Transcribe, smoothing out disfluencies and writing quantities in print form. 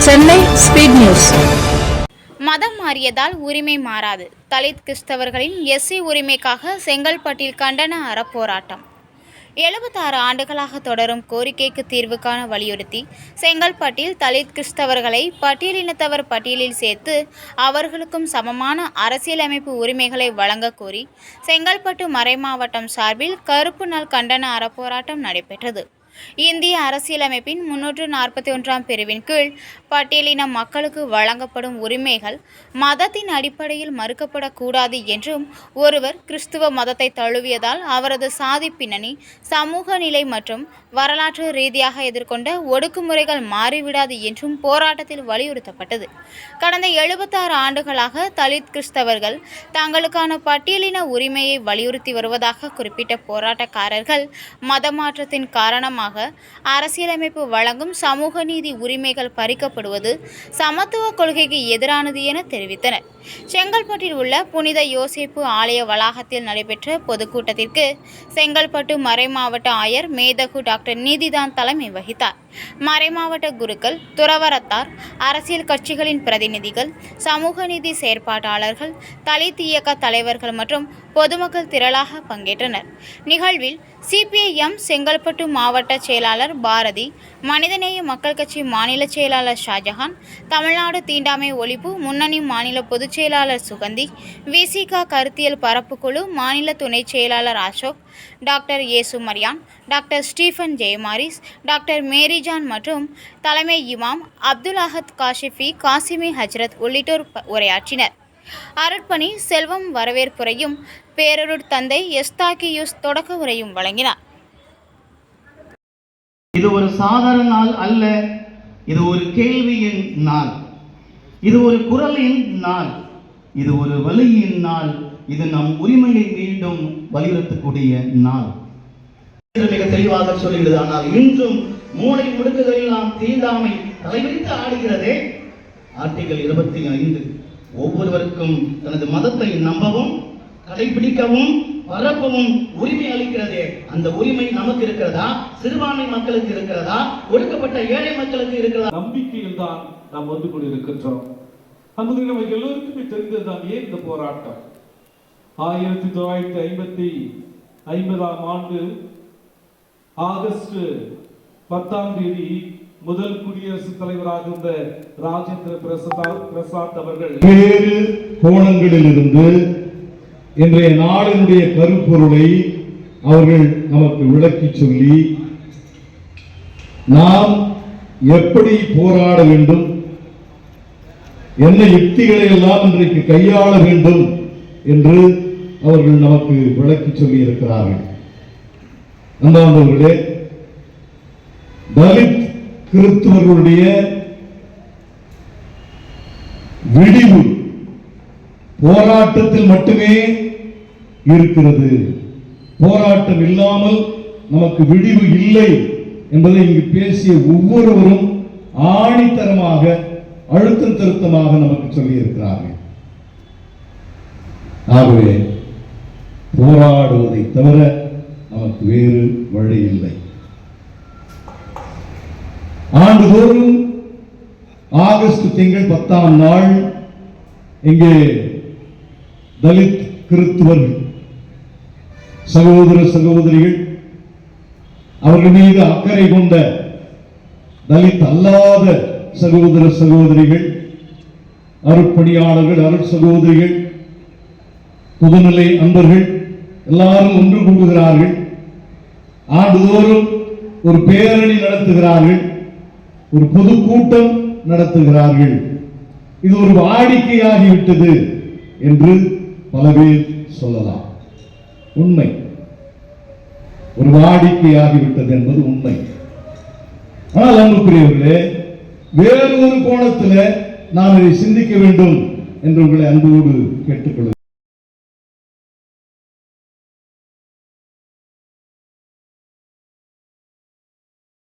Chennai speed news. மதம் மாறியதால் உரிமை மாறாது. தலித் கிறிஸ்தவர்களின் எஸ்சி உரிமைக்காக செங்கல்பட்டில் கண்டன அறப்போராட்டம். 76 ஆண்டுகளாக தொடரும் கோரிக்கைக்கு தீர்வு காண வலியுறுத்தி செங்கல்பட்டில் தலித் கிறிஸ்தவர்களை பட்டியலினத்தவர் பட்டியலில் சேர்த்து அவர்களுக்கும் சமமான அரசியலமைப்பு உரிமைகளை வழங்க கோரி செங்கல்பட்டு மறைமாவட்டம் சார்பில் கருப்பு நாள் கண்டன அறப்போராட்டம் நடைபெற்றது. இந்திய அரசியலமைப்பின் 341ஆம் பிரிவின் கீழ் பட்டியலின மக்களுக்கு வழங்கப்படும் உரிமைகள் மதத்தின் அடிப்படையில் மறுக்கப்படக்கூடாது என்றும், ஒருவர் கிறிஸ்துவ மதத்தை தழுவியதால் அவரது சாதி பின்னணி, சமூக நிலை மற்றும் வரலாற்று ரீதியாக எதிர்கொண்ட ஒடுக்குமுறைகள் மாறிவிடாது என்றும் போராட்டத்தில் வலியுறுத்தப்பட்டது. கடந்த 76 ஆண்டுகளாக தலித் கிறிஸ்தவர்கள் தங்களுக்கான பட்டியலின உரிமையை வலியுறுத்தி வருவதாக குறிப்பிட்ட போராட்டக்காரர்கள், மதமாற்றத்தின் காரணமாக அரசியலமைப்பு வழங்கும் சமூக நீதி உரிமைகள் பறிக்கப்படுவது சமத்துவ கொள்கைக்கு எதிரானது என தெரிவித்தனர். செங்கல்பட்டில் உள்ள புனித யோசேப்பு ஆலய வளாகத்தில் நடைபெற்ற பொதுக்கூட்டத்திற்கு செங்கல்பட்டு மறைமாவட்ட ஆயர் மேதகு டாக்டர் நீதிதான் தலைமை வகித்தார். மறைமாவட்ட குருக்கள், துறவரத்தார், அரசியல் கட்சிகளின் பிரதிநிதிகள், சமூக நீதி செயற்பாட்டாளர்கள், தலித் இயக்க தலைவர்கள் மற்றும் பொதுமக்கள் திரளாக பங்கேற்றனர். நிகழ்வில் சிபிஐஎம் செங்கல்பட்டு மாவட்ட செயலாளர் பாரதி, மனிதநேய மக்கள் கட்சி மாநில செயலாளர் ஷாஜஹான், தமிழ்நாடு தீண்டாமை ஒழிப்பு முன்னணி மாநில பொதுச் செயலாளர் சுகந்தி, விசிக கருத்தியல் பரப்புக்குழு மாநில துணை செயலாளர் Ashok, doctor Yesumariyan, doctor Stephen Jayamaris, doctor Maryjohn மற்றும் தலைமை இமாம் அப்துல் அஹத் காஷிஃபி, காசிமி ஹஜ்ரத் உள்ளிட்டோர் உரையாற்றினர். அருட்பணி செல்வம் வரவேற்புரையும், பேரருட் தந்தை எஸ்தாகியூஸ் தொடக்க உரையும் வழங்கினார். இது ஒரு சாதாரண நாள் அல்ல, இது ஒரு கேள்வியின் நாள், இது ஒரு குரலின் நாள், இது ஒரு வலியின் நாள், இது நம் உரிமையை மீண்டும் வலியுறுத்தக்கூடிய நாள். மிக தெளிவாக சொல்கிறது. ஆனால் இன்றும் மூளை முடுக்குகளில் நாம் தீண்டாமை தலைவிரித்து ஆடுகிறதே. ஆர்டிகல் 25 ஒவ்வொருவருக்கும் தனது மதத்தை நம்பவும், கடைபிடிக்கவும், பரப்பவும் உரிமை அளிக்கிறதே. அந்த உரிமை நமக்கு இருக்கிறதா? சிறுபான்மை மக்களுக்கு இருக்கிறதா? ஒடுக்கப்பட்ட ஏழை மக்களுக்கு இருக்கிறதா? நம்பிக்கையில் தான் நாம் வந்து கொண்டிருக்கின்றோம். நமக்கு எல்லோருக்குமே தெரிந்ததுதான் ஏன் இந்த போராட்டம். 1950ஆம் ஆண்டு ஆகஸ்ட் 10ஆம் தேதி முதல் குடியரசுத் தலைவராக இருந்த ராஜேந்திர பிரசாத் அவர்கள் வேறு கோணங்களில் இருந்து இன்றைய நாளினுடைய கருப்பொருளை அவர்கள் நமக்கு விளக்கி சொல்லி, நாம் எப்படி போராட வேண்டும், என்ன யுக்திகளை எல்லாம் இன்றைக்கு கையாள வேண்டும் என்று அவர்கள் நமக்கு விளக்கி சொல்லி இருக்கிறார்கள். அன்பார்ந்தவர்களே, தலித் கிறிஸ்தவர்களுடைய விடிவு போராட்டத்தில் மட்டுமே இருக்கிறது. போராட்டம் இல்லாமல் நமக்கு விடிவு இல்லை என்பதை இங்கு பேசிய ஒவ்வொருவரும் ஆணித்தரமாக, அழுத்தம் திருத்தமாக நமக்கு சொல்லி இருக்கிறார்கள். ஆகவே போராடுவதை தவிர நமக்கு வேறு வழி இல்லை. ஆண்டுதோறும் ஆகஸ்ட் திங்கள் 10ஆம் நாள் இங்கே தலித் கிறிஸ்தவர்கள் சகோதர சகோதரிகள், அவர்கள் மீது அக்கறை கொண்ட தலித் அல்லாத சகோதர சகோதரிகள், அருட்பணியாளர்கள், அருட் சகோதரிகள், புதுநிலை அன்பர்கள் எல்லாரும் ஒன்று கூடுகிறார்கள். ஆண்டுதோறும் ஒரு பேரணி நடத்துகிறார்கள், ஒரு பொதுக்கூட்டம் நடத்துகிறார்கள். இது ஒரு வாடிக்கையாகிவிட்டது என்று பல பேர் சொல்லலாம். உண்மை, ஒரு வாடிக்கையாகிவிட்டது என்பது உண்மை. ஆனால் அன்புக்குரியவர்களே, வேறு ஒரு கோணத்தில் நாம் இதை சிந்திக்க வேண்டும் என்று உங்களை அன்போடு கேட்டுக்கொள்கிறேன்.